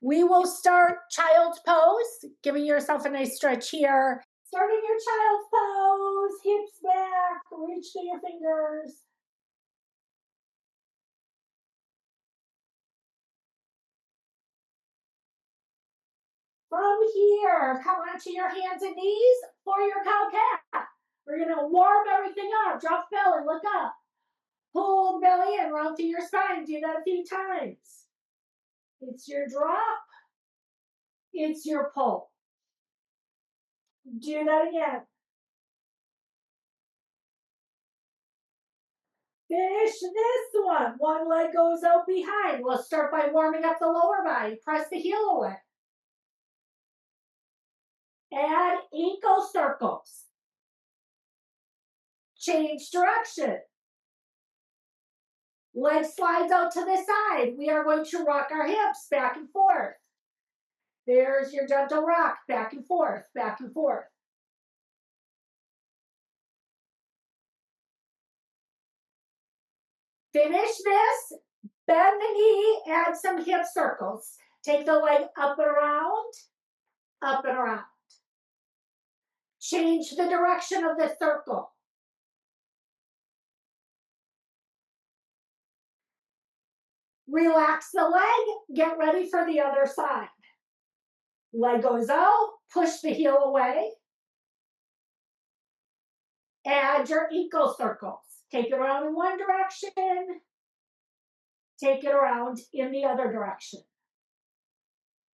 We will start child's pose, giving yourself a nice stretch here. Starting your child's pose, hips back, reach through your fingers. From here, come onto your hands and knees for your cow-calf. We're gonna warm everything up. Drop the belly, look up. Pull the belly in, round through your spine. Do that a few times. It's your drop. It's your pull. Do that again. Finish this one. One leg goes out behind. We'll start by warming up the lower body. Press the heel away. Add ankle circles. Change direction. Leg slides out to the side. We are going to rock our hips back and forth. There's your gentle rock, back and forth, back and forth. Finish this, bend the knee, add some hip circles. Take the leg up and around, up and around. Change the direction of the circle. Relax the leg, get ready for the other side. Leg goes out, push the heel away. Add your ankle circles. Take it around in one direction, take it around in the other direction.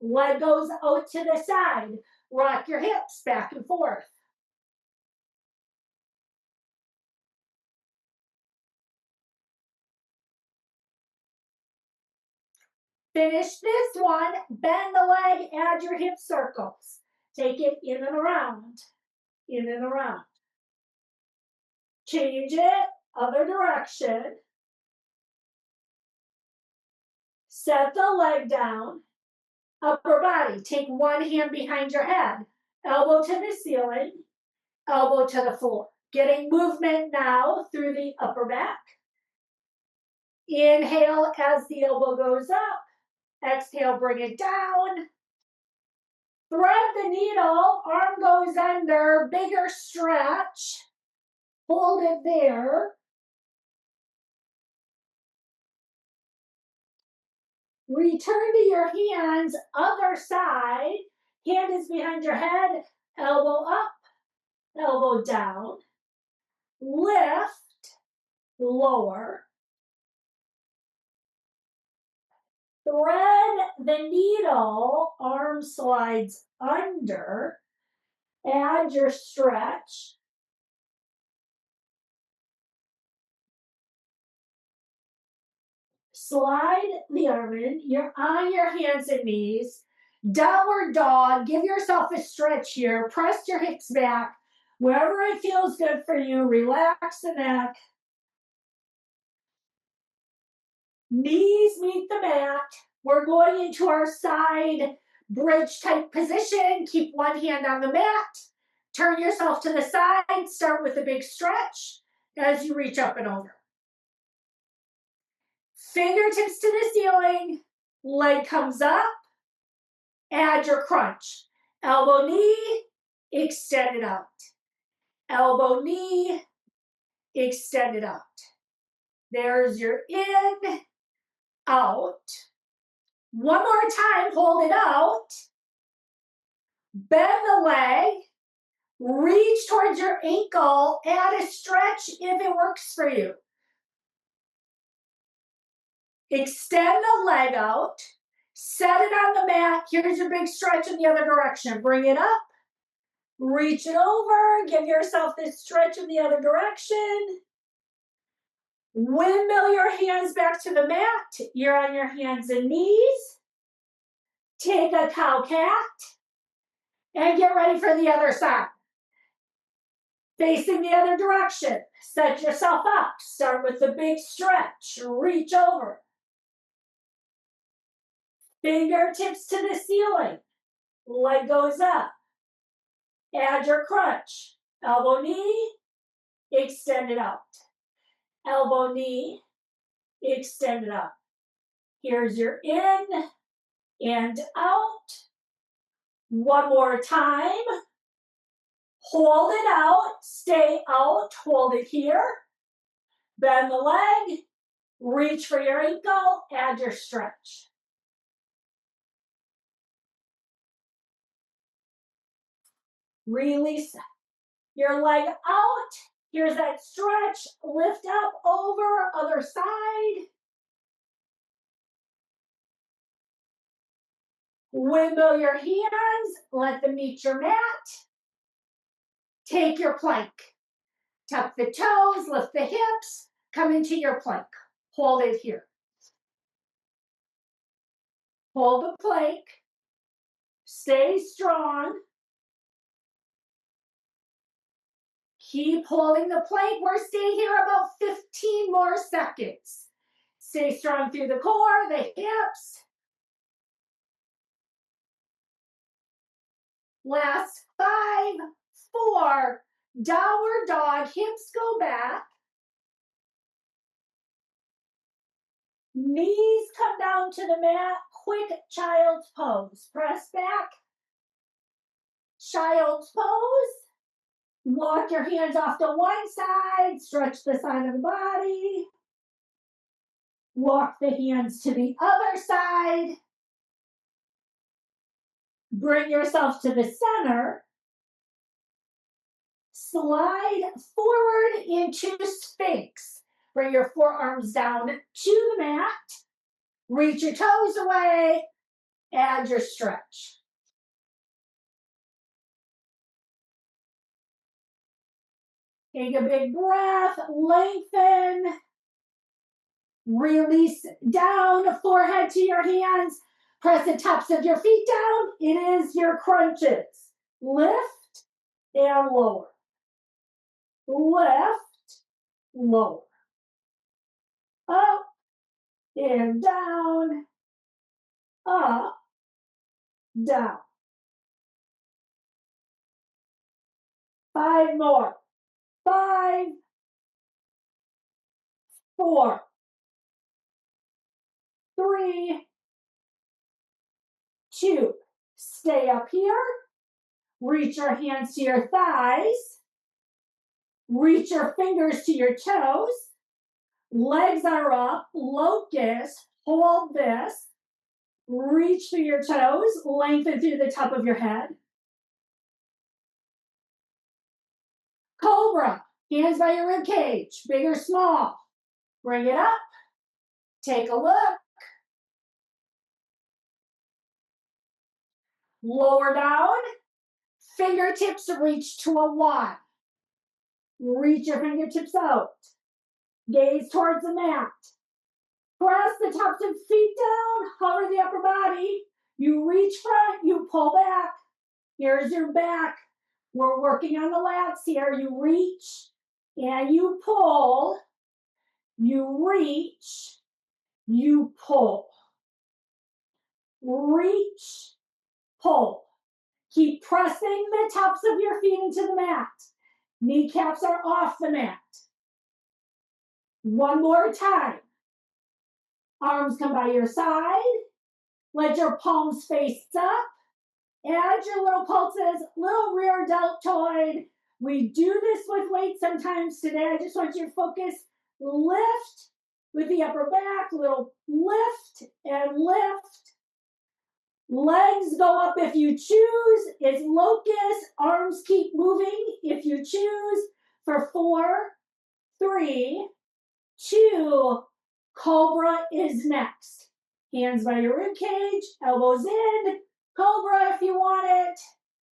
Leg goes out to the side. Rock your hips back and forth. Finish this one, bend the leg, add your hip circles. Take it in and around, in and around. Change it, other direction. Set the leg down. Upper body, take one hand behind your head. Elbow to the ceiling, elbow to the floor. Getting movement now through the upper back. Inhale as the elbow goes up. Exhale, bring it down. Thread the needle, arm goes under, bigger stretch. Hold it there. Return to your hands, other side. Hand is behind your head, elbow up, elbow down. Lift, lower. Thread the needle, arm slides under. Add your stretch. Slide the arm in. You're on your hands and knees. Downward dog. Give yourself a stretch here. Press your hips back. Wherever it feels good for you, relax the neck. Knees meet the mat. We're going into our side bridge type position. Keep one hand on the mat. Turn yourself to the side. Start with a big stretch as you reach up and over. Fingertips to the ceiling. Leg comes up. Add your crunch. Elbow, knee, extend it out. Elbow, knee, extend it out. There's your in, out. One more time, hold it out. Bend the leg. Reach towards your ankle. Add a stretch if it works for you. Extend the leg out. Set it on the mat. Here's your big stretch in the other direction. Bring it up. Reach it over. Give yourself this stretch in the other direction. Windmill your hands back to the mat. You're on your hands and knees. Take a cow cat. And get ready for the other side. Facing the other direction. Set yourself up. Start with the big stretch. Reach over. Fingertips to the ceiling. Leg goes up. Add your crunch. Elbow, knee, extend it out. Elbow, knee, extend it out. Here's your in, and out. One more time. Hold it out, stay out, hold it here. Bend the leg, reach for your ankle, add your stretch. Release your leg out. Here's that stretch. Lift up over, other side. Windmill your hands. Let them meet your mat. Take your plank. Tuck the toes, lift the hips. Come into your plank. Hold it here. Hold the plank. Stay strong. Keep holding the plank. We're staying here about 15 more seconds. Stay strong through the core, the hips. Last 5, 4, downward dog, hips go back. Knees come down to the mat, quick child's pose. Press back, child's pose. Walk your hands off to one side, stretch the side of the body. Walk the hands to the other side. Bring yourself to the center. Slide forward into Sphinx. Bring your forearms down to the mat. Reach your toes away. Add your stretch. Take a big breath. Lengthen. Release down. Forehead to your hands. Press the tops of your feet down. It is your crunches. Lift and lower. Lift, lower. Up and down. Up, down. 5 more. 5, 4, 3, 2. Stay up here. Reach your hands to your thighs. Reach your fingers to your toes. Legs are up. Locust. Hold this. Reach through your toes. Lengthen through the top of your head. Cobra. Hands by your rib cage. Big or small. Bring it up. Take a look. Lower down. Fingertips reach to a Y. Reach your fingertips out. Gaze towards the mat. Press the tops of feet down. Hover the upper body. You reach front. You pull back. Here's your back. We're working on the lats here. You reach and you pull. You reach. You pull. Reach. Pull. Keep pressing the tops of your feet into the mat. Kneecaps are off the mat. One more time. Arms come by your side. Let your palms face up. Add your little pulses, little rear deltoid. We do this with weight sometimes. Today, I just want you to focus. Lift with the upper back, little lift and lift. Legs go up if you choose. It's locust. Arms keep moving if you choose. For 4, 3, 2, Cobra is next. Hands by your rib cage, elbows in. Cobra if you want it.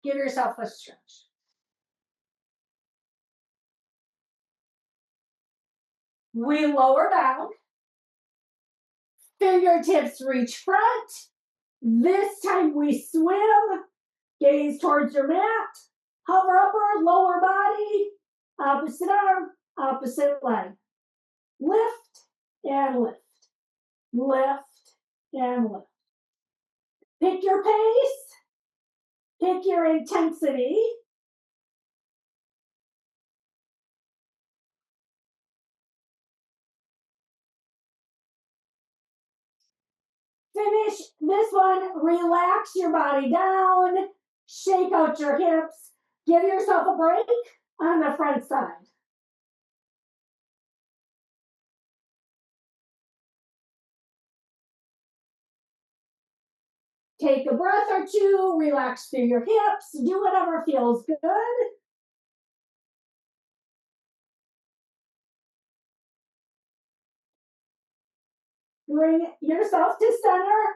Give yourself a stretch. We lower down. Fingertips reach front. This time we swim. Gaze towards your mat. Hover upper, lower body. Opposite arm, opposite leg. Lift and lift. Lift and lift. Pick your pace. Pick your intensity. Finish this one. Relax your body down. Shake out your hips. Give yourself a break on the front side. Take a breath or two. Relax through your hips. Do whatever feels good. Bring yourself to center.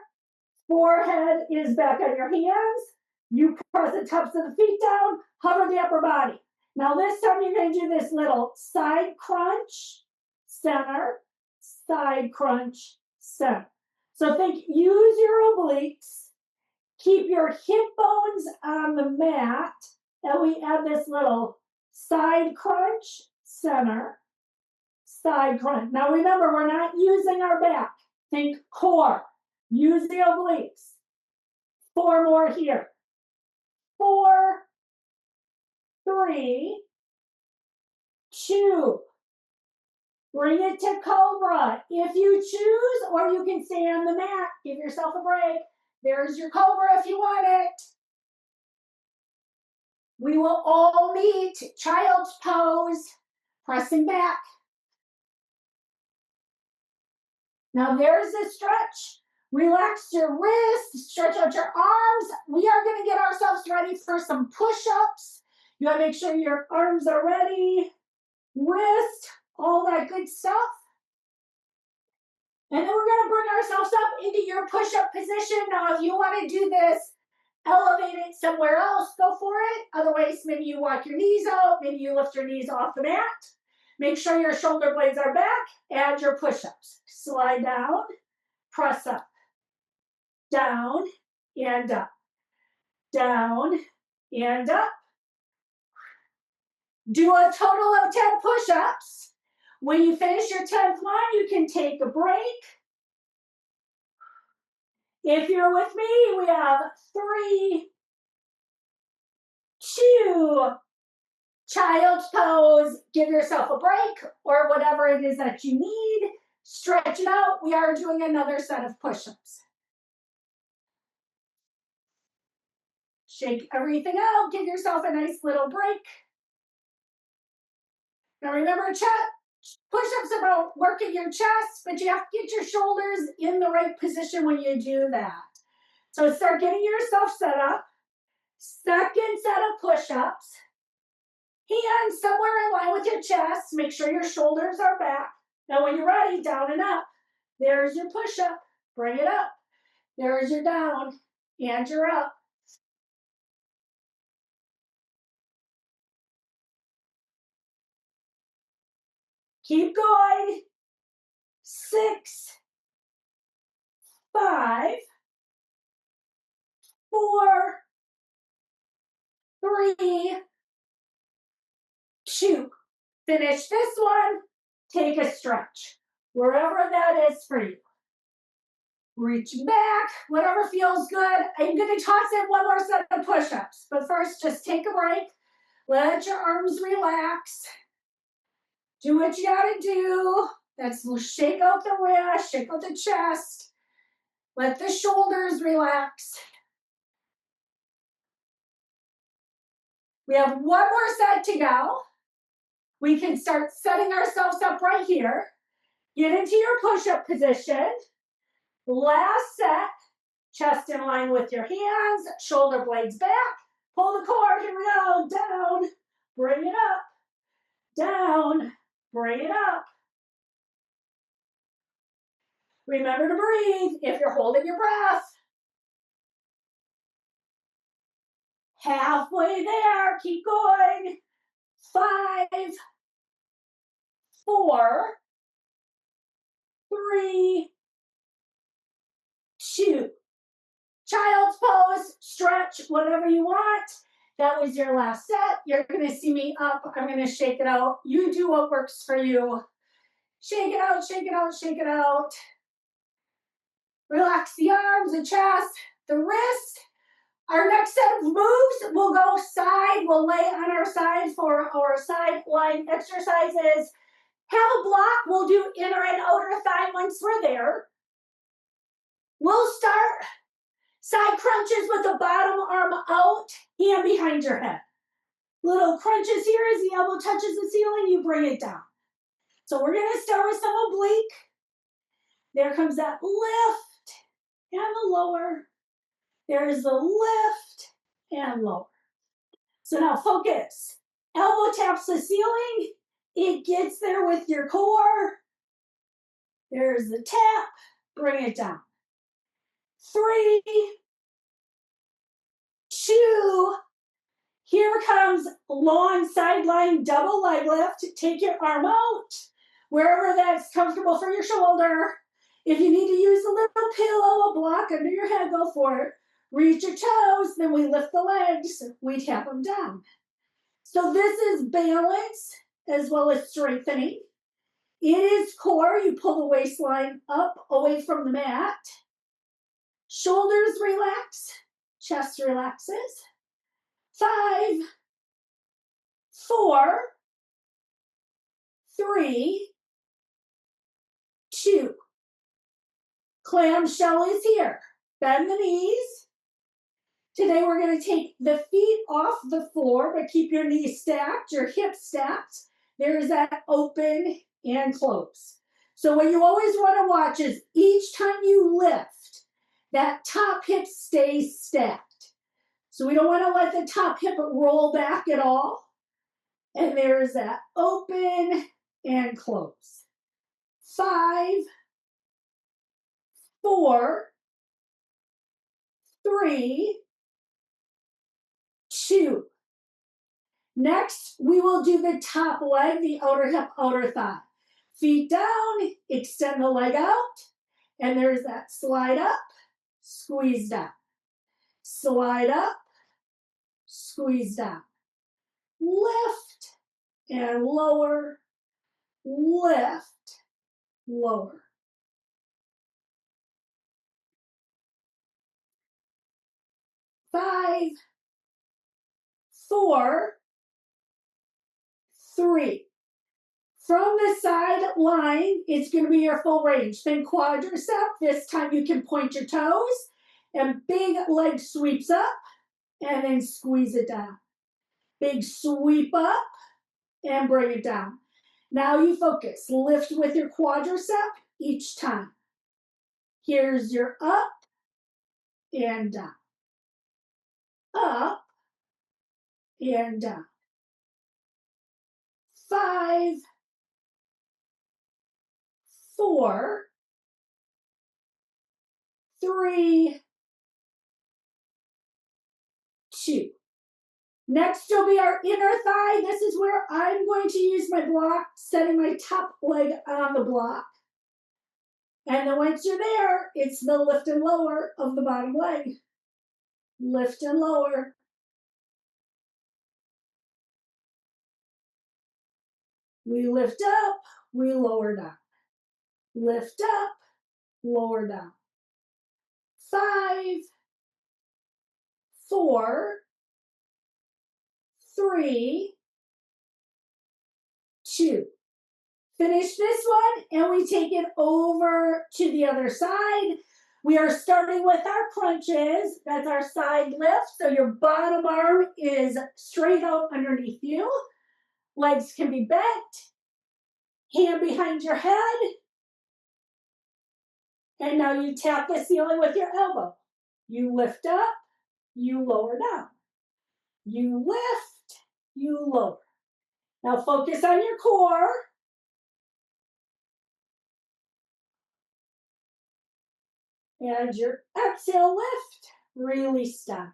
Forehead is back on your hands. You press the tops of the feet down. Hover the upper body. Now this time you're going to do this little side crunch, center, side crunch, center. So think, use your obliques. Keep your hip bones on the mat. And we add this little side crunch, center, side crunch. Now remember, we're not using our back. Think core. Use the obliques. 4 more here. 4, 3, 2. Bring it to cobra if you choose, or you can stay on the mat. Give yourself a break. There's your cobra if you want it. We will all meet child's pose, pressing back. Now there's a stretch. Relax your wrists, stretch out your arms. We are going to get ourselves ready for some push-ups. You got to make sure your arms are ready, wrist, all that good stuff. And then we're going to bring ourselves up into your push-up position. Now, if you want to do this, elevate it somewhere else, go for it. Otherwise, maybe you walk your knees out. Maybe you lift your knees off the mat. Make sure your shoulder blades are back. Add your push-ups. Slide down, press up, down, and up, down, and up. Do a total of 10 push-ups. When you finish your 10th one, you can take a break. If you're with me, we have 3, 2, child's pose. Give yourself a break or whatever it is that you need. Stretch it out. We are doing another set of push-ups. Shake everything out. Give yourself a nice little break. Now remember, push-ups are about working your chest, but you have to get your shoulders in the right position when you do that. So start getting yourself set up. Second set of push-ups. Hands somewhere in line with your chest. Make sure your shoulders are back. Now when you're ready, down and up. There's your push-up. Bring it up. There's your down and your up. Keep going. 6, 5, 4, 3, 2. Finish this one. Take a stretch. Wherever that is for you. Reaching back, whatever feels good. I'm going to toss in one more set of push-ups. But first, just take a break. Let your arms relax. Do what you got to do. That's shake out the wrist, shake out the chest. Let the shoulders relax. We have one more set to go. We can start setting ourselves up right here. Get into your push-up position. Last set. Chest in line with your hands. Shoulder blades back. Pull the core. Here we go. Down. Bring it up. Down. Bring it up. Remember to breathe if you're holding your breath. Halfway there. Keep going. 5, 4, 3, 2. Child's pose, stretch, whatever you want. That was your last set. You're going to see me up. I'm going to shake it out. You do what works for you. Shake it out, shake it out, shake it out. Relax the arms, the chest, the wrist. Our next set of moves, we'll go side. We'll lay on our side for our side line exercises. Have a block. We'll do inner and outer thigh once we're there. We'll start side crunches with the bottom arm out, hand behind your head. Little crunches here as the elbow touches the ceiling, you bring it down. So we're gonna start with some oblique. There comes that lift and the lower. There's the lift and lower. So now focus. Elbow taps the ceiling. It gets there with your core. There's the tap. Bring it down. 3, 2. Here comes long sideline double leg lift. Take your arm out, wherever that's comfortable for your shoulder. If you need to use a little pillow, a block under your head, go for it. Reach your toes, then we lift the legs, we tap them down. So this is balance as well as strengthening. It is core, you pull the waistline up away from the mat. Shoulders relax, chest relaxes. 5, 4, 3, 2. Clamshell is here. Bend the knees. Today we're going to take the feet off the floor, but keep your knees stacked, your hips stacked. There's that open and close. So what you always want to watch is each time you lift, that top hip stays stacked. So we don't want to let the top hip roll back at all. And there's that open and close. 5, 4, 3, 2. Next, we will do the top leg, the outer hip, outer thigh. Feet down, extend the leg out, and there's that slide up, squeeze down. Slide up, squeeze down. Lift and lower, lift, lower. 5, 4, 3. From the side line, it's going to be your full range. Then quadricep. This time you can point your toes. And big leg sweeps up. And then squeeze it down. Big sweep up. And bring it down. Now you focus. Lift with your quadricep each time. Here's your up and down. Up and down. 5, 4, 3, 2. Next will be our inner thigh. This is where I'm going to use my block, setting my top leg on the block. And then once you're there, it's the lift and lower of the bottom leg. Lift and lower. We lift up, we lower down. Lift up, lower down. 5, 4, 3, 2. Finish this one, and we take it over to the other side. We are starting with our crunches. That's our side lift. So your bottom arm is straight out underneath you. Legs can be bent. Hand behind your head. And now you tap the ceiling with your elbow. You lift up, you lower down. You lift, you lower. Now focus on your core. And your exhale lift, release down.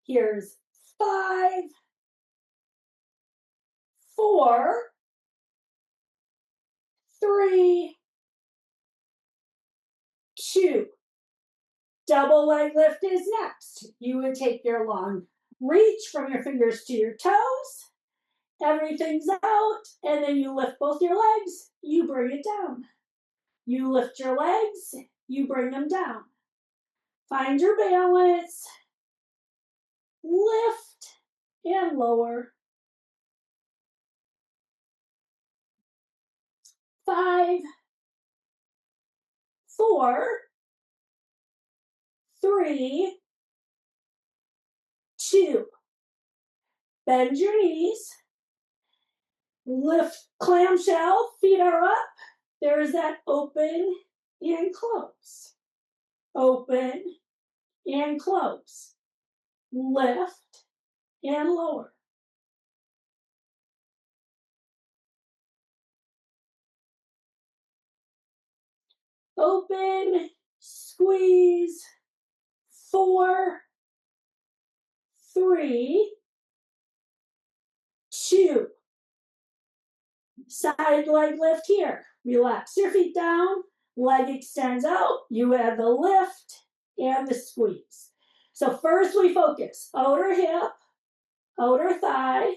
Here's 5, 4, 3, 2. Double leg lift is next. You would take your long reach from your fingers to your toes. Everything's out, and then you lift both your legs. You bring it down. You lift your legs. You bring them down. Find your balance. Lift and lower. 5, 4, 3, 2. Bend your knees. Lift clamshell, feet are up. There's that open and close. Open and close. Lift and lower. Open, squeeze, 4, 3, 2. Side leg lift here. Relax your feet down. Leg extends out. You add the lift and the squeeze. So first we focus outer hip, outer thigh,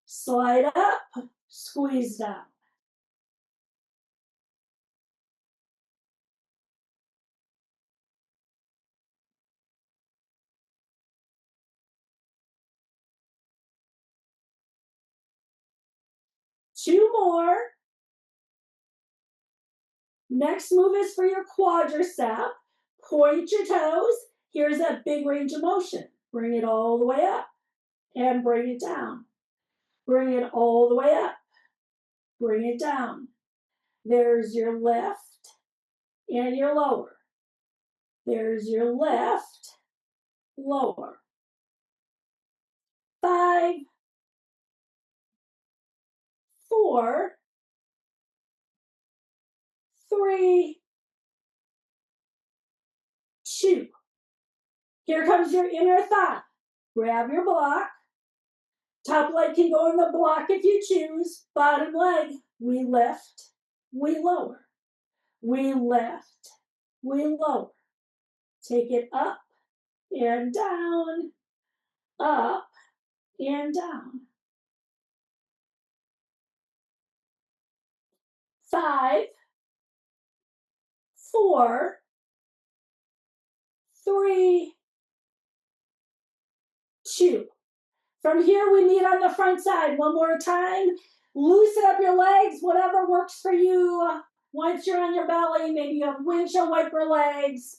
slide up, squeeze down. Two more. Next move is for your quadricep. Point your toes. Here's that big range of motion. Bring it all the way up and bring it down. Bring it all the way up. Bring it down. There's your lift and your lower. There's your lift, lower. 5, 4, 3, 2. Here comes your inner thigh. Grab your block. Top leg can go in the block if you choose. Bottom leg, we lift, we lower. We lift, we lower. Take it up and down, up and down. 5, 4, 3, 2. From here, we meet on the front side. One more time. Loosen up your legs, whatever works for you. Once you're on your belly, maybe you have windshield wiper legs.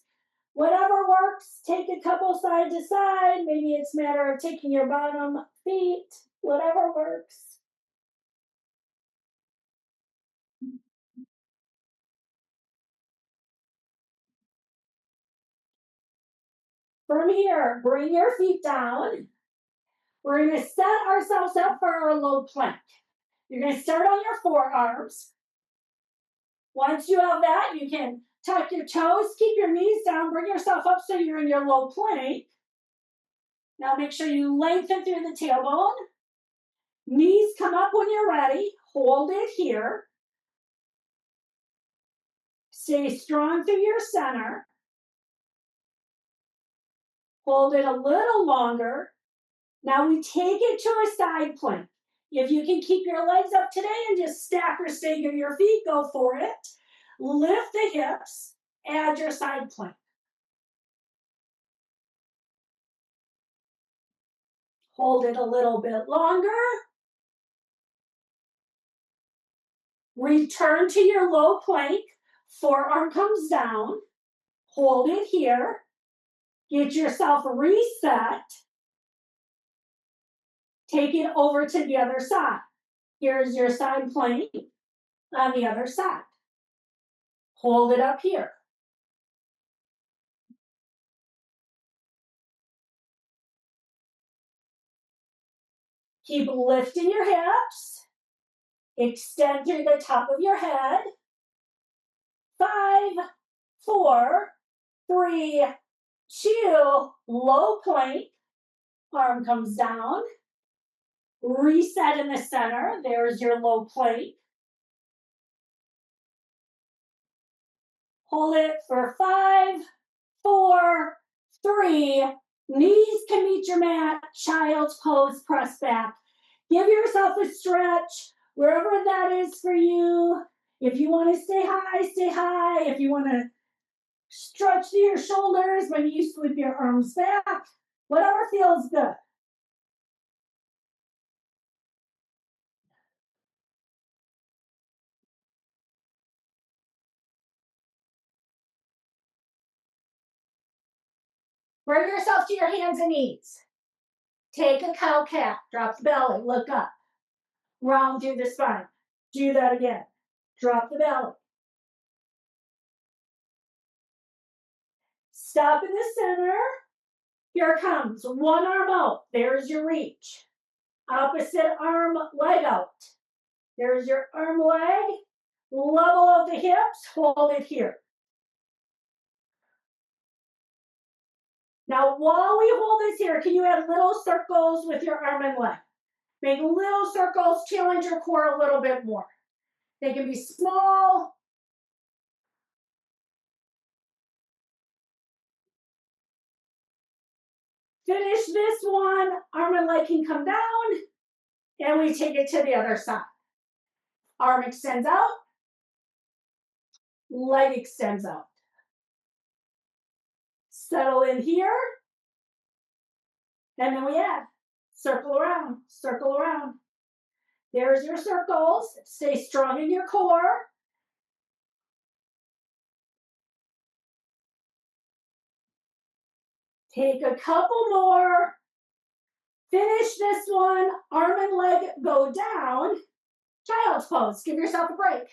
Whatever works, take a couple side to side. Maybe it's a matter of taking your bottom feet. Whatever works. From here, bring your feet down. We're going to set ourselves up for our low plank. You're going to start on your forearms. Once you have that, you can tuck your toes, keep your knees down, bring yourself up so you're in your low plank. Now make sure you lengthen through the tailbone. Knees come up when you're ready. Hold it here. Stay strong through your center. Hold it a little longer. Now we take it to a side plank. If you can keep your legs up today and just stack or stagger your feet, go for it. Lift the hips, add your side plank. Hold it a little bit longer. Return to your low plank. Forearm comes down. Hold it here. Get yourself reset. Take it over to the other side. Here's your side plank on the other side. Hold it up here. Keep lifting your hips. Extend through the top of your head. 5, 4, 3, 2, low plank. Arm comes down. Reset in the center. There's your low plank. Hold it for 5, 4, 3. Knees can meet your mat. Child's pose, press back. Give yourself a stretch wherever that is for you. If you want to stay high, stay high. If you want to stretch to your shoulders, maybe you sweep your arms back. Whatever feels good. Bring yourself to your hands and knees. Take a cow cat. Drop the belly. Look up. Round through the spine. Do that again. Drop the belly. Stop in the center. Here it comes. One arm out. There's your reach. Opposite arm, leg out. There's your arm, leg. Level of the hips. Hold it here. Now, while we hold this here, can you add little circles with your arm and leg? Make little circles. Challenge your core a little bit more. They can be small. Finish this one. Arm and leg can come down. And we take it to the other side. Arm extends out. Leg extends out. Settle in here. And then we add. Circle around. Circle around. There's your circles. Stay strong in your core. Take a couple more. Finish this one. Arm and leg go down. Child's pose. Give yourself a break.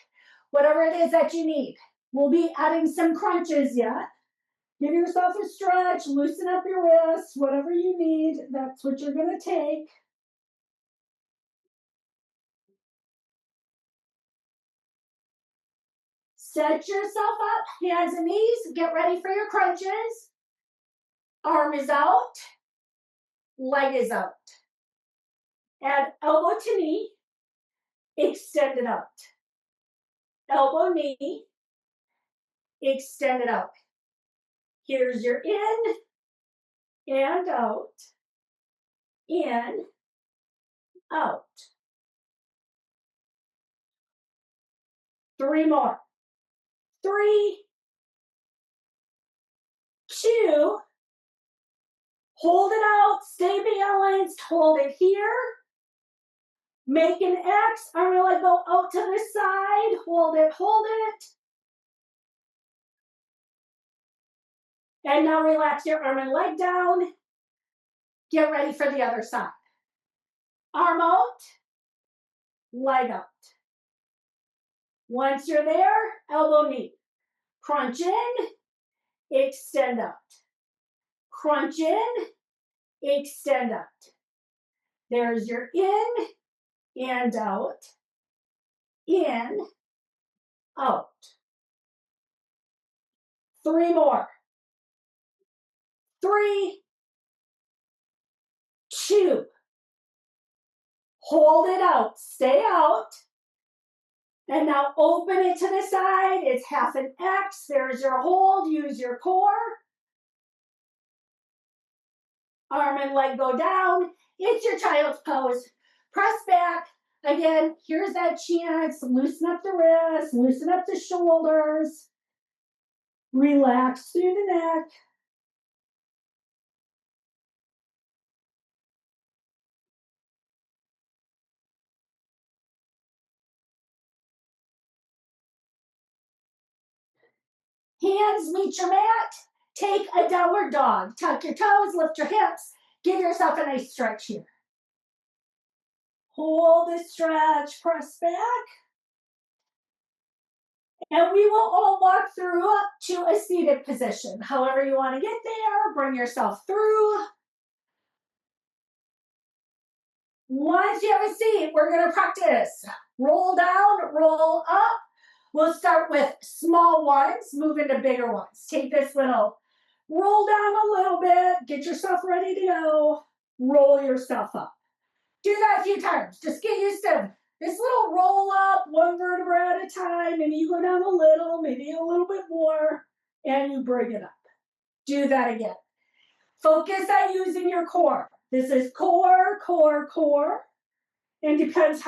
Whatever it is that you need. We'll be adding some crunches yet. Give yourself a stretch. Loosen up your wrists. Whatever you need, that's what you're going to take. Set yourself up. Hands and knees. Get ready for your crunches. Arm is out. Leg is out. Add elbow to knee. Extend it out. Elbow, knee. Extend it out. Here's your in and out. In, out. 3 more. 3, 2, hold it out, stay balanced, hold it here. Make an X, arm and leg go out to the side, hold it, hold it. And now relax your arm and leg down. Get ready for the other side. Arm out, leg out. Once you're there, elbow, knee. Crunch in, extend out. Crunch in, extend out. There's your in and out. In, out. 3 more. 3, 2. Hold it out. Stay out. And now open it to the side. It's half an X. There's your hold. Use your core. Arm and leg go down. It's your child's pose. Press back. Again, here's that chance. Loosen up the wrists. Loosen up the shoulders. Relax through the neck. Hands meet your mat. Take a downward dog. Tuck your toes, lift your hips. Give yourself a nice stretch here. Hold the stretch, press back. And we will all walk through up to a seated position. However you want to get there, bring yourself through. Once you have a seat, we're going to practice. Roll down, roll up. We'll start with small ones, move into bigger ones. Take this little, roll down a little bit, get yourself ready to go, roll yourself up. Do that a few times. Just get used to this little roll up, one vertebra at a time. Maybe you go down a little, maybe a little bit more, and you bring it up. Do that again. Focus on using your core. This is core, core, core. And depends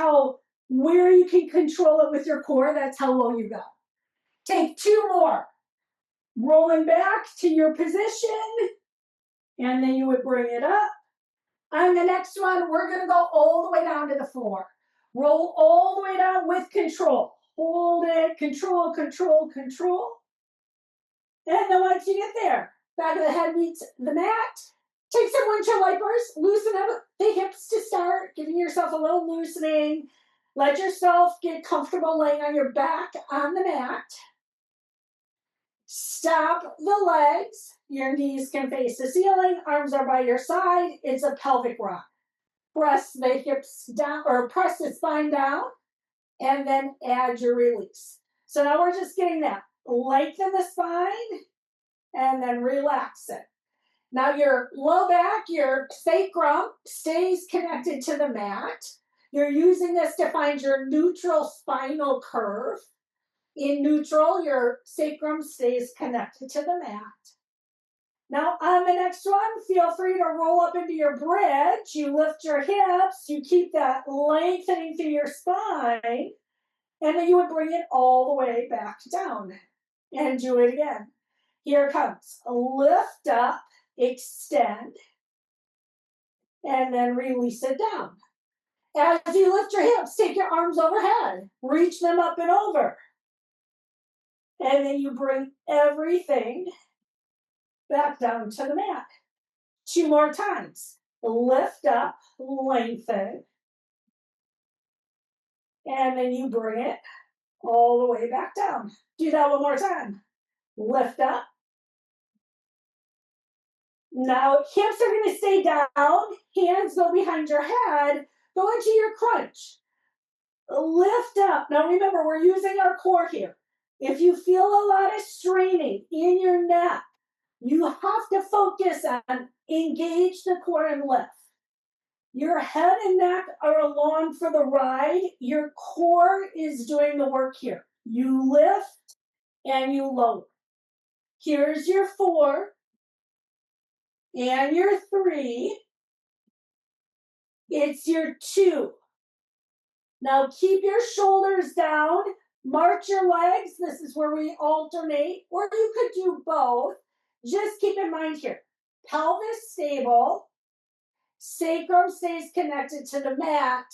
where you can control it with your core, that's how low you go. Take 2 more. Rolling back to your position, and then you would bring it up. On the next one, we're going to go all the way down to the floor. Roll all the way down with control. Hold it, control, control, control. And then once you get there, Back of the head meets the mat. Take some windshield wipers, loosen up the hips to start, giving yourself a little loosening. Let yourself get comfortable laying on your back on the mat. Stop the legs. Your knees can face the ceiling. Arms are by your side. It's a pelvic rock. Press the hips down, or press the spine down, and then add your release. So now we're just getting that. Lengthen the spine, and then relax it. Now your low back, your sacrum stays connected to the mat. You're using this to find your neutral spinal curve. In neutral, your sacrum stays connected to the mat. Now on the next one, feel free to roll up into your bridge. You lift your hips, you keep that lengthening through your spine, and then you would bring it all the way back down. And do it again. Here it comes. Lift up, extend, and then release it down. As you lift your hips, take your arms overhead, reach them up and over. And then you bring everything back down to the mat. 2 more times. Lift up, lengthen, and then you bring it all the way back down. Do that one more time. Lift up. Now, hips are going to stay down, hands go behind your head, go into your crunch. Lift up. Now remember, we're using our core here. If you feel a lot of straining in your neck, you have to focus on engage the core and lift. Your head and neck are along for the ride. Your core is doing the work here. You lift and you lower. Here's your 4 and your 3. It's your 2. Now keep your shoulders down. March your legs. This is where we alternate, or you could do both. Just keep in mind here, pelvis stable, sacrum stays connected to the mat.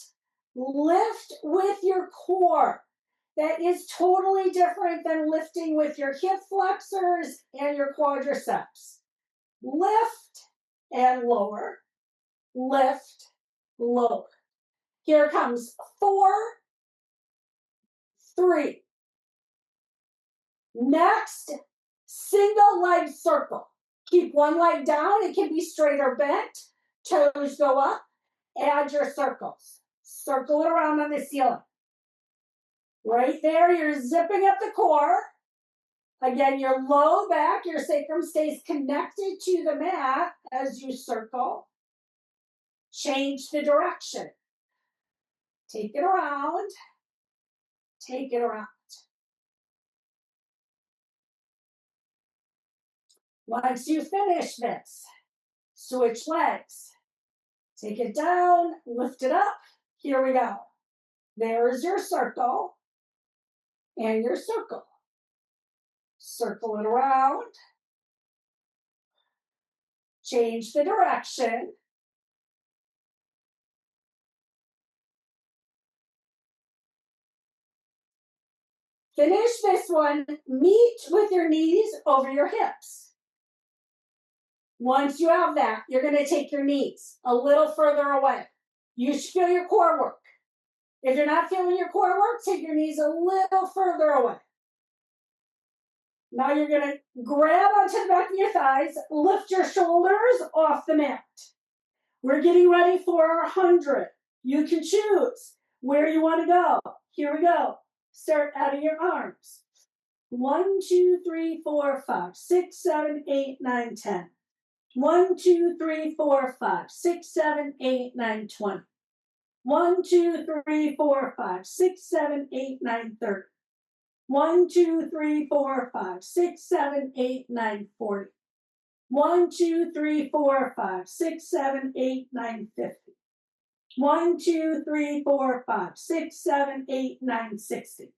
Lift with your core. That is totally different than lifting with your hip flexors and your quadriceps. Lift and lower, lift, lower. Here comes 4, 3. Next, single leg circle. Keep one leg down. It can be straight or bent. Toes go up. Add your circles. Circle it around on the ceiling. Right there, you're zipping up the core. Again, your low back, your sacrum stays connected to the mat as you circle. Change the direction. Take it around. Take it around. Once you finish this, switch legs. Take it down, lift it up. Here we go. There's your circle and your circle. Circle it around. Change the direction. Finish this one. Meet with your knees over your hips. Once you have that, you're going to take your knees a little further away. You should feel your core work. If you're not feeling your core work, take your knees a little further away. Now you're going to grab onto the back of your thighs, lift your shoulders off the mat. We're getting ready for 100. You can choose where you want to go. Here we go. Start out of your arms. 1, 2, 3, 4, 5, 6, 7, 8, 9, 10. 1, 2, 3, 4, 5, 6, 7, 8, 9, 20. 1, 2, 3, 4, 5, 6, 7, 8, 9, 30. 1, 2, 3, 4, 5, 6, 7, 8, 9, 40. 1, 2, 3, 4, 5, 6, 7, 8, 9, 50. 1, 2, 3, 4, 5, 6, 7, 8, 9, 60.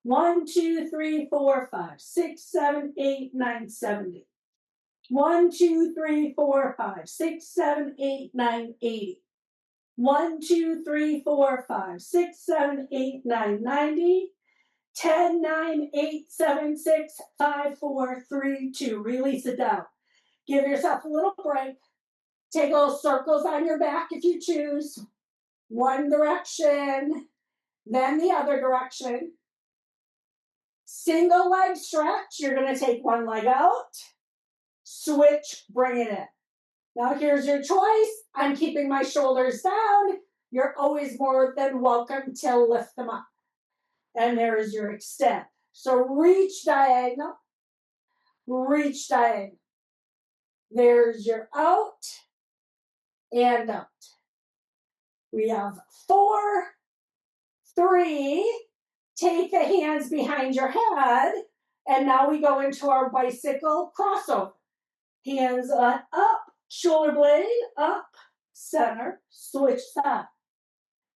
1, 2, 3, 4, 5, 6, 7, 8, 9, 70. 1, 2, 3, 4, 5, 6, 7, 8, 9, 80. 1, 2, 3, 4, 5, 6, 7, 8, 9, 90. 10, 9, 8, 7, 6, 5, 4, 3, 2. Release it down. Give yourself a little break. Take little circles on your back if you choose. One direction, then the other direction. Single leg stretch. You're going to take one leg out. Switch, bring it in. Now here's your choice. I'm keeping my shoulders down. You're always more than welcome to lift them up. And there is your extend. So reach diagonal. Reach diagonal. There's your out and out. We have 4, 3. Take the hands behind your head. And now we go into our bicycle crossover. Hands up, shoulder blade, up, center, switch side.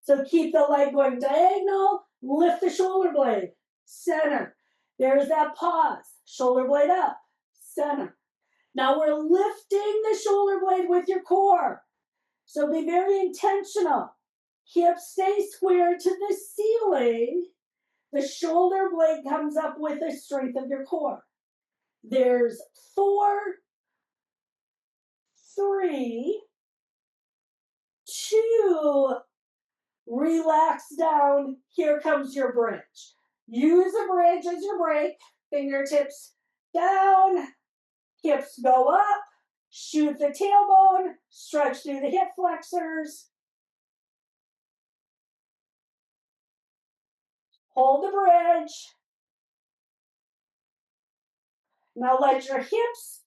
So keep the leg going diagonal, lift the shoulder blade, center. There's that pause, shoulder blade up, center. Now we're lifting the shoulder blade with your core. So be very intentional. Hips stay square to the ceiling. The shoulder blade comes up with the strength of your core. There's 4, 3, 2, relax down. Here comes your bridge. Use a bridge as your break. Fingertips down, hips go up, shoot the tailbone, stretch through the hip flexors. Hold the bridge. Now let your hips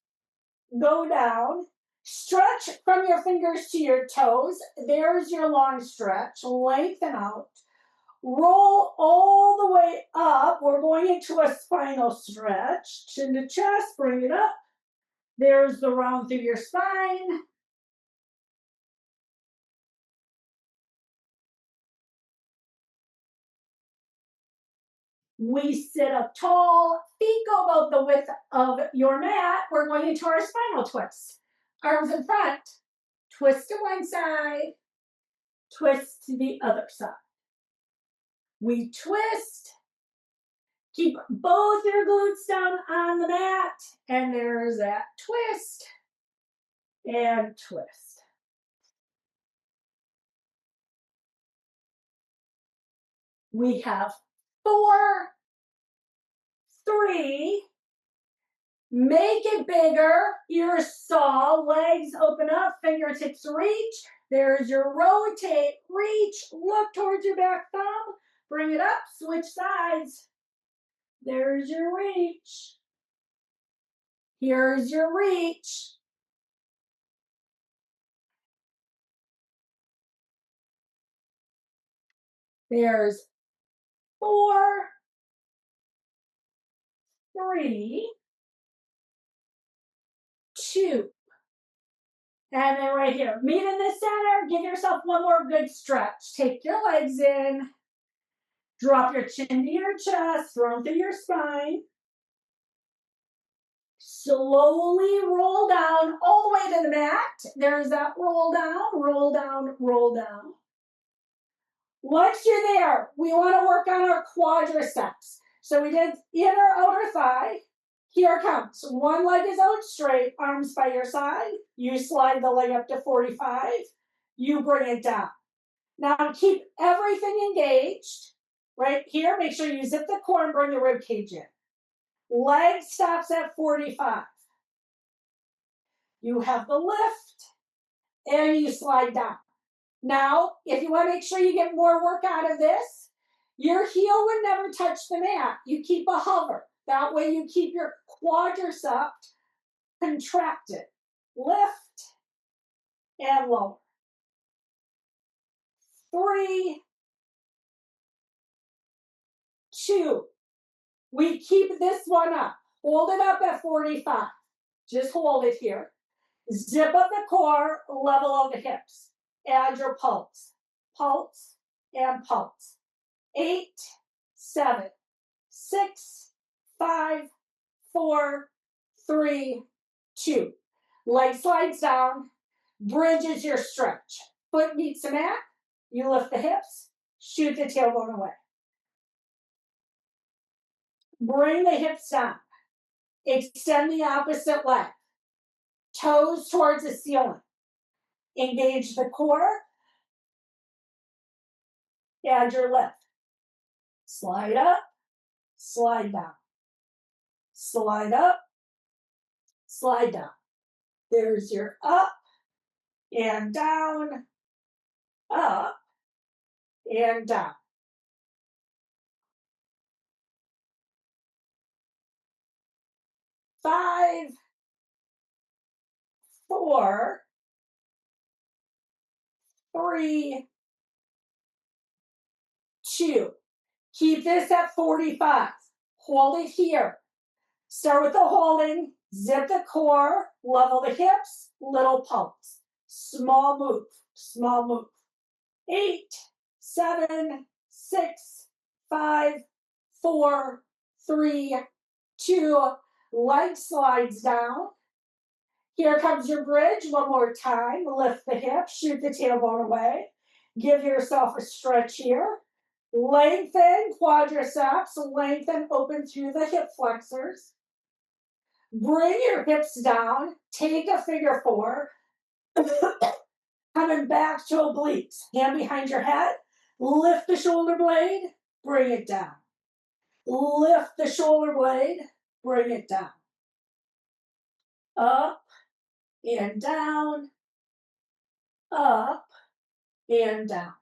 go down. Stretch from your fingers to your toes. There's your long stretch. Lengthen out. Roll all the way up. We're going into a spinal stretch. Chin to chest, bring it up. There's the round through your spine. We sit up tall. Feet go about the width of your mat. We're going into our spinal twist. Arms in front. Twist to one side. Twist to the other side. We twist. Keep both your glutes down on the mat. And there's that twist and twist. We have 4, 3. Make it bigger. Ears saw. Legs open up. Fingertips reach. There's your rotate. Reach. Look towards your back thumb. Bring it up. Switch sides. There's your reach. Here's your reach. There's 4, 3, 2. And then right here, meet in the center. Give yourself one more good stretch. Take your legs in. Drop your chin to your chest, thrown through your spine. Slowly roll down all the way to the mat. There's that roll down, roll down, roll down. Once you're there, we want to work on our quadriceps. So we did inner, outer thigh. Here it comes. One leg is out straight, arms by your side. You slide the leg up to 45. You bring it down. Now keep everything engaged. Right here, make sure you zip the core and bring the rib cage in. Leg stops at 45. You have the lift, and you slide down. Now, if you want to make sure you get more work out of this, your heel would never touch the mat. You keep a hover. That way you keep your quadricep contracted. Lift and lower. 3, 2. We keep this one up. Hold it up at 45. Just hold it here. Zip up the core, level out the hips. Add your pulse. Pulse and pulse. 8, 7, 6, 5, 4, 3, 2. Leg slides down. Bridges your stretch. Foot meets the mat. You lift the hips. Shoot the tailbone away. Bring the hips down. Extend the opposite leg. Toes towards the ceiling. Engage the core. Add your lift. Slide up, slide down. Slide up, slide down. There's your up and down, up and down. 5, 4, 3, 2. Keep this at 45. Hold it here. Start with the holding, zip the core, level the hips, little pulse. Small move, small move. 8, 7, 6, 5, 4, 3, 2. Leg slides down. Here comes your bridge. One more time. Lift the hip, shoot the tailbone away. Give yourself a stretch here. Lengthen quadriceps, lengthen open through the hip flexors. Bring your hips down, take a figure 4. Coming back to obliques. Hand behind your head, lift the shoulder blade, bring it down. Lift the shoulder blade, bring it down. Up and down, up and down.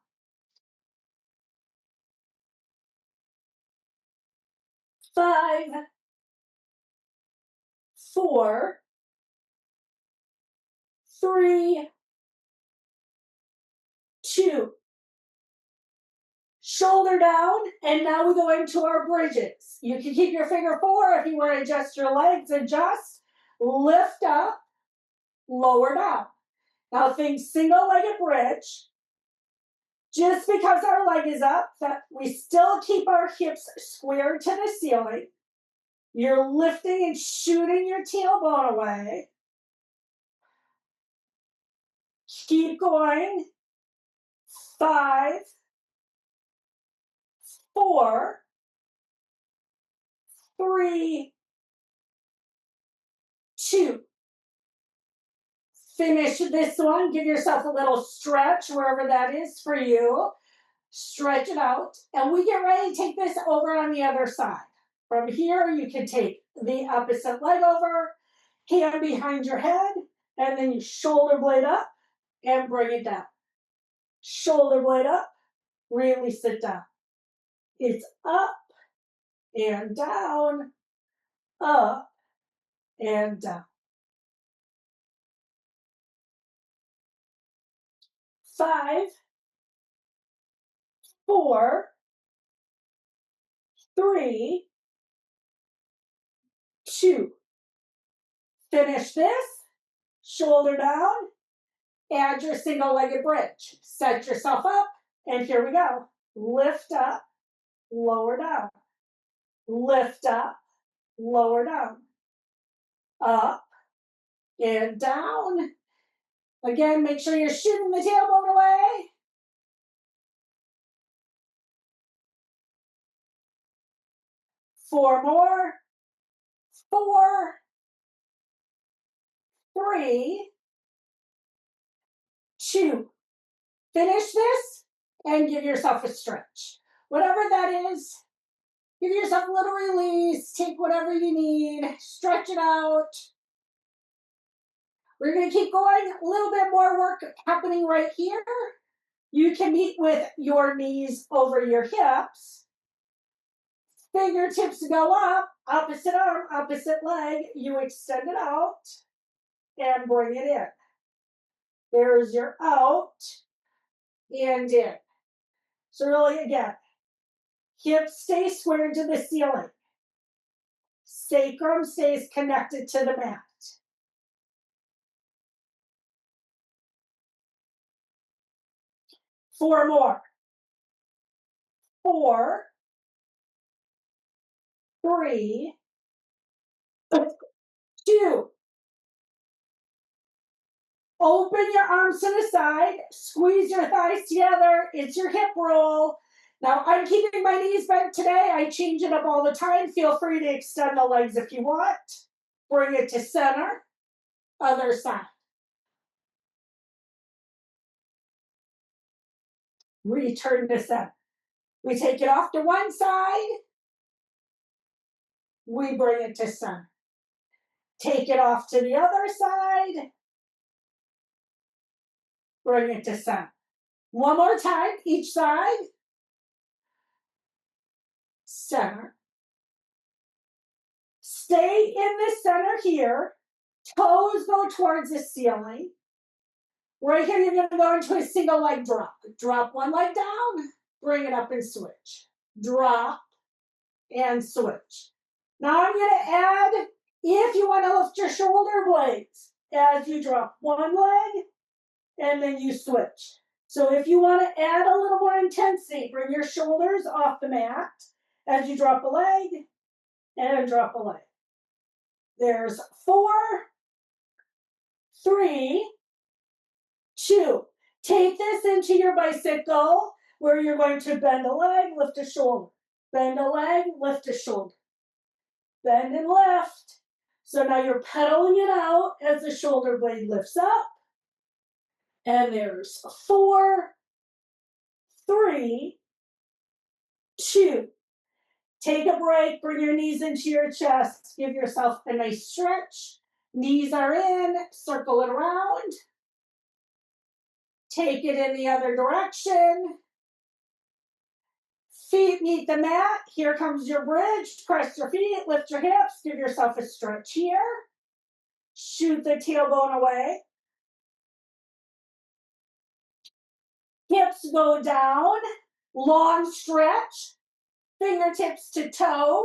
5, 4, 3, 2. Shoulder down, and now we go into our bridges. You can keep your figure 4 if you want to adjust your legs. Adjust, lift up, lower down. Now think single-legged bridge. Just because our leg is up, that we still keep our hips squared to the ceiling. You're lifting and shooting your tailbone away. Keep going. 5, 4, 3, 2. Finish this one. Give yourself a little stretch wherever that is for you. Stretch it out. And we get ready to take this over on the other side. From here, you can take the opposite leg over, hand behind your head, and then you shoulder blade up and bring it down. Shoulder blade up, release it down. It's up and down, up and down. 5, 4, 3, 2. Finish this, shoulder down, add your single-legged bridge. Set yourself up, and here we go. Lift up, lower down. Lift up, lower down. Up and down. Again, make sure you're shooting the tailbone away. Four more. 4, 3, 2. Finish this and give yourself a stretch. Whatever that is, give yourself a little release. Take whatever you need. Stretch it out. We're going to keep going. A little bit more work happening right here. You can meet with your knees over your hips. Fingertips go up. Opposite arm, opposite leg. You extend it out and bring it in. There's your out and in. So really, again, hips stay squared to the ceiling. Sacrum stays connected to the mat. Four more. 4, 3, 2. Open your arms to the side. Squeeze your thighs together. It's your hip roll. Now, I'm keeping my knees bent today. I change it up all the time. Feel free to extend the legs if you want. Bring it to center. other side. Return to center. We take it off to one side, we bring it to center. Take it off to the other side, bring it to center. One more time, each side, center. Stay in the center here, toes go towards the ceiling. Right here, you're gonna go into a single leg drop. Drop one leg down, bring it up and switch. Drop and switch. Now I'm gonna add, if you wanna lift your shoulder blades, as you drop one leg, and then you switch. So if you wanna add a little more intensity, bring your shoulders off the mat, as you drop a leg, and drop a leg. There's 4, 3, 2. Take this into your bicycle where you're going to bend a leg, lift a shoulder. Bend a leg, lift a shoulder. Bend and lift. So now you're pedaling it out as the shoulder blade lifts up. And there's 4, 3, 2. Take a break, bring your knees into your chest. Give yourself a nice stretch. Knees are in, circle it around. Take it in the other direction. Feet meet the mat. Here comes your bridge. Press your feet, lift your hips. Give yourself a stretch here. Shoot the tailbone away. Hips go down. Long stretch. Fingertips to toes.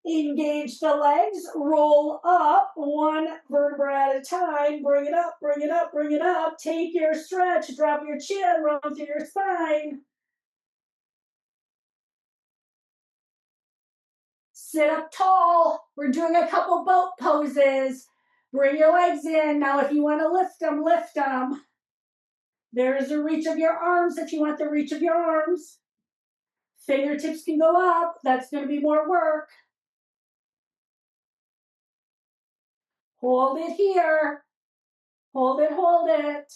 Engage the legs, roll up one vertebra at a time, bring it up, bring it up, bring it up. Take your stretch, drop your chin, run through your spine. Sit up tall. We're doing a couple boat poses. Bring your legs in. Now if you want to lift them, lift them. There's the reach of your arms if you want the reach of your arms. Fingertips can go up. That's going to be more work. Hold it here. Hold it, hold it.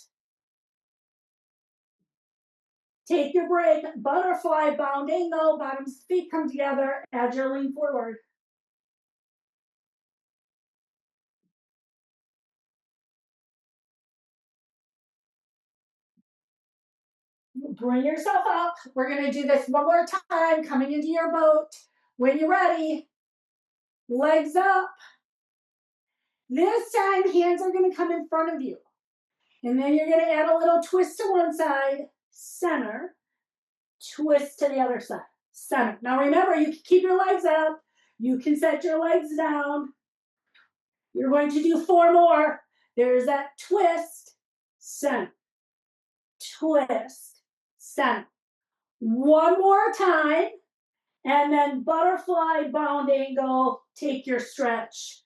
Take your break. Butterfly, bound angle. Bottoms feet come together as you lean forward. Bring yourself up. We're going to do this one more time, coming into your boat. When you're ready, legs up. This time, hands are going to come in front of you. And then you're going to add a little twist to one side, center, twist to the other side, center. Now remember, you can keep your legs up. You can set your legs down. You're going to do 4 more. There's that twist, center, twist, center. One more time, and then butterfly, bound angle, take your stretch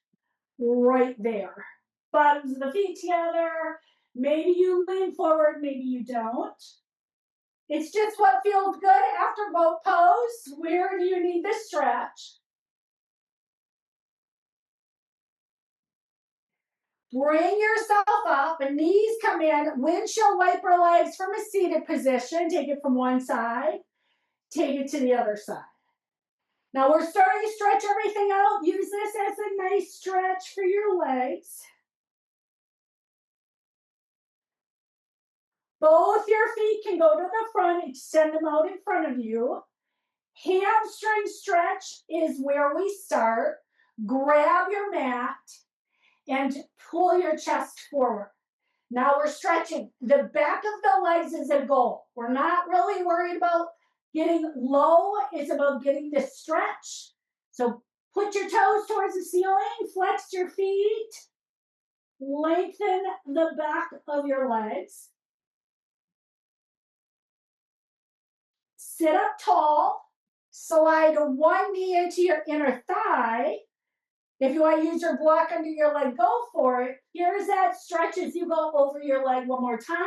right there. Bottoms of the feet together. Maybe you lean forward, maybe you don't. It's just what feels good after boat pose. Where do you need the stretch? Bring yourself up, and knees come in. Windshield wiper legs from a seated position. Take it from one side. Take it to the other side. Now we're starting to stretch everything out. Use this as a nice stretch for your legs. Both your feet can go to the front. Extend them out in front of you. Hamstring stretch is where we start. Grab your mat and pull your chest forward. Now we're stretching. The back of the legs is a goal. We're not really worried about getting low. It's about getting the stretch. So put your toes towards the ceiling. Flex your feet. Lengthen the back of your legs. Sit up tall. Slide one knee into your inner thigh. If you want to use your block under your leg, go for it. Here's that stretch as you go over your leg one more time.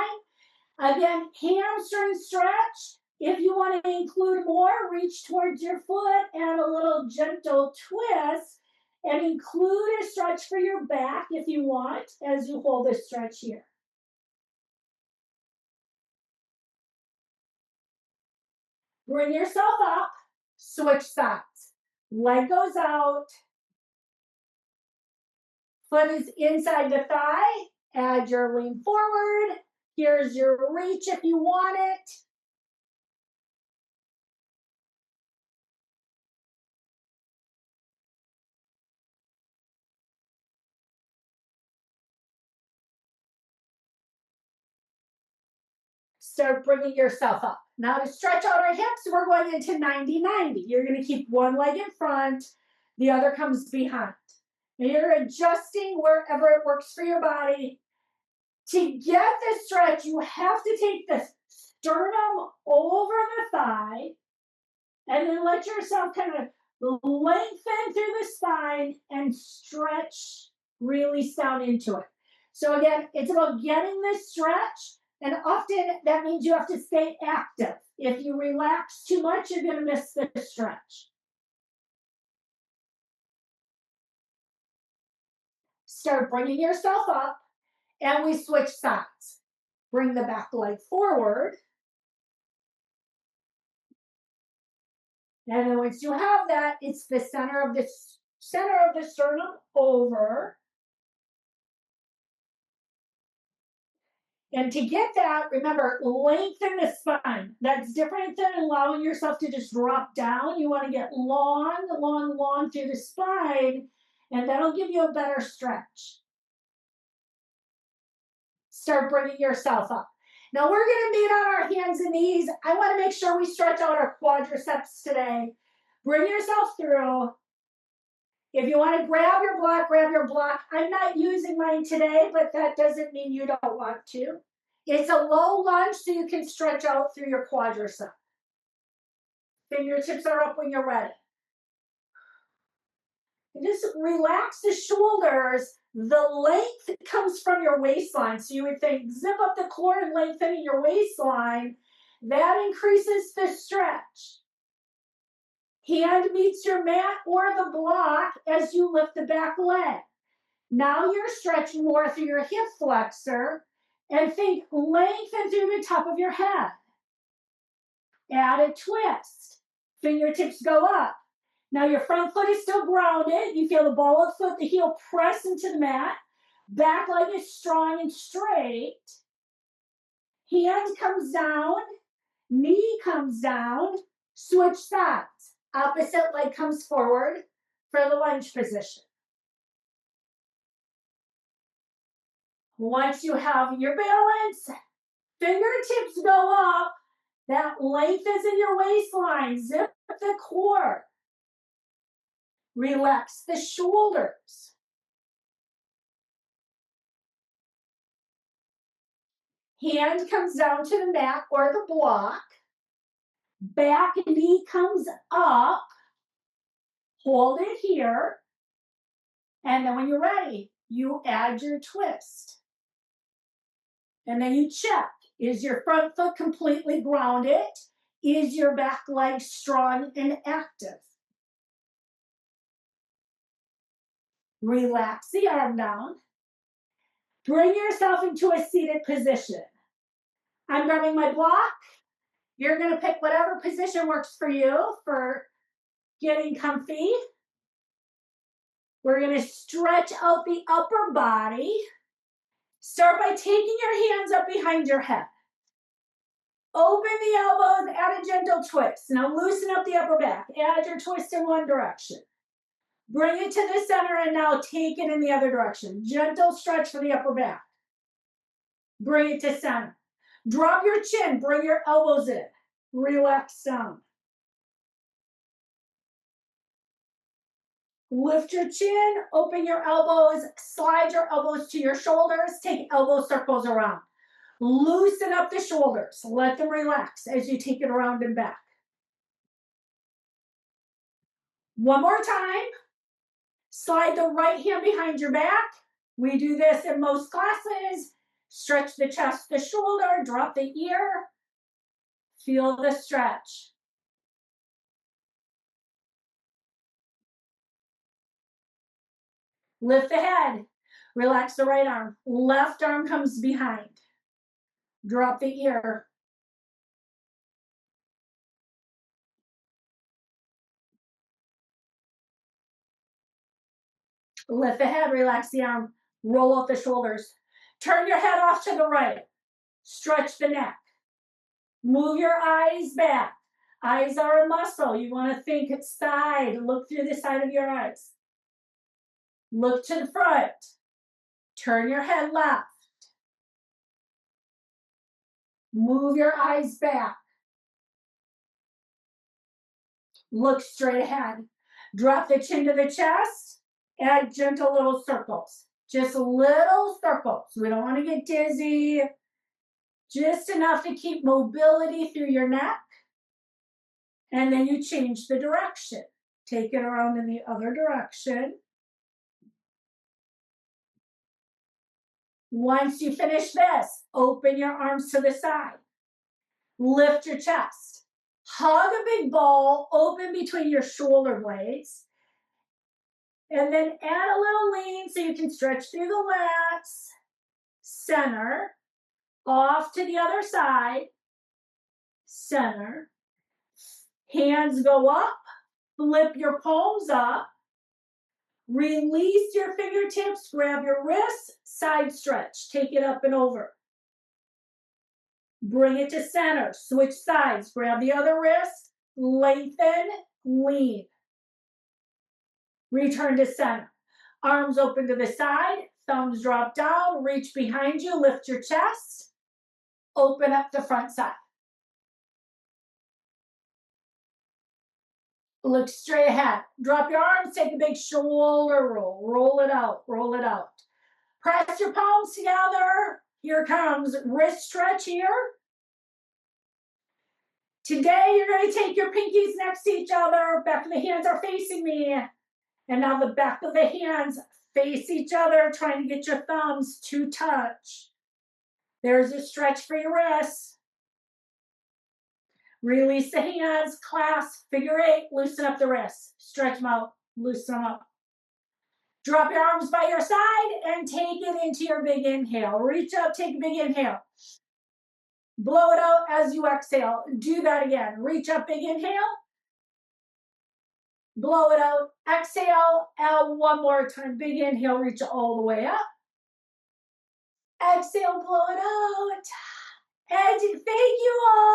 Again, hamstring stretch. If you want to include more, reach towards your foot and a little gentle twist. And include a stretch for your back if you want as you hold this stretch here. Bring yourself up, switch sides. Leg goes out, foot is inside the thigh, add your lean forward. Here's your reach if you want it. Start bringing yourself up. Now to stretch out our hips, we're going into 90-90. You're going to keep one leg in front, the other comes behind. And you're adjusting wherever it works for your body. To get this stretch, you have to take the sternum over the thigh and then let yourself kind of lengthen through the spine and stretch, release down into it. So again, it's about getting this stretch, and often that means you have to stay active. If you relax too much, you're going to miss the stretch. Start bringing yourself up, and we switch sides. Bring the back leg forward. And then once you have that, it's the center of the sternum over. And to get that, remember, lengthen the spine. That's different than allowing yourself to just drop down. You want to get long, long, long through the spine, and that'll give you a better stretch. Start bringing yourself up. Now we're going to meet on our hands and knees. I want to make sure we stretch out our quadriceps today. Bring yourself through. If you want to grab your block, grab your block. I'm not using mine today, but that doesn't mean you don't want to. It's a low lunge so you can stretch out through your quadricep. Fingertips are up when you're ready. And just relax the shoulders. The length comes from your waistline. So you would think, zip up the core and lengthening your waistline. That increases the stretch. Hand meets your mat or the block as you lift the back leg. Now you're stretching more through your hip flexor, and think lengthen through the top of your head. Add a twist. Fingertips go up. Now your front foot is still grounded. You feel the ball of the foot, the heel press into the mat. Back leg is strong and straight. Hand comes down. Knee comes down. Switch sides. Opposite leg comes forward for the lunge position. Once you have your balance, fingertips go up. That length is in your waistline. Zip the core. Relax the shoulders. Hand comes down to the mat or the block. Back knee comes up. Hold it here. And then when you're ready, you add your twist. And then you check. Is your front foot completely grounded? Is your back leg strong and active? Relax the arm down. Bring yourself into a seated position. I'm grabbing my block. You're going to pick whatever position works for you for getting comfy. We're going to stretch out the upper body. Start by taking your hands up behind your head. Open the elbows, add a gentle twist. Now loosen up the upper back. Add your twist in one direction. Bring it to the center and now take it in the other direction. Gentle stretch for the upper back. Bring it to center. Drop your chin, bring your elbows in. Relax down. Lift your chin, open your elbows, slide your elbows to your shoulders, take elbow circles around. Loosen up the shoulders, let them relax as you take it around and back. One more time. Slide the right hand behind your back. We do this in most classes. Stretch the chest, the shoulder, drop the ear. Feel the stretch. Lift the head. Relax the right arm. Left arm comes behind. Drop the ear. Lift the head, relax the arm, roll out the shoulders. Turn your head off to the right. Stretch the neck. Move your eyes back. Eyes are a muscle. You want to think side. Look through the side of your eyes. Look to the front. Turn your head left. Move your eyes back. Look straight ahead. Drop the chin to the chest. Add gentle little circles. Just little circles. We don't want to get dizzy. Just enough to keep mobility through your neck. And then you change the direction. Take it around in the other direction. Once you finish this, open your arms to the side. Lift your chest. Hug a big ball open between your shoulder blades. And then add a little lean so you can stretch through the lats. Center. Off to the other side. Center. Hands go up. Flip your palms up. Release your fingertips. Grab your wrists. Side stretch. Take it up and over. Bring it to center. Switch sides. Grab the other wrist. Lengthen. Lean. Return to center. Arms open to the side. Thumbs drop down. Reach behind you. Lift your chest. Open up the front side. Look straight ahead. Drop your arms. Take a big shoulder roll. Roll it out. Roll it out. Press your palms together. Here comes wrist stretch here. Today, you're going to take your pinkies next to each other. Back of the hands are facing me. And now the back of the hands face each other, trying to get your thumbs to touch. There's a stretch for your wrists. Release the hands, clasp, figure eight, loosen up the wrists. Stretch them out, loosen them up. Drop your arms by your side and take it into your big inhale. Reach up, take a big inhale. Blow it out as you exhale. Do that again. Reach up, big inhale. Blow it out. Exhale. Out one more time. Big inhale. Reach all the way up. Exhale. Blow it out. And thank you all.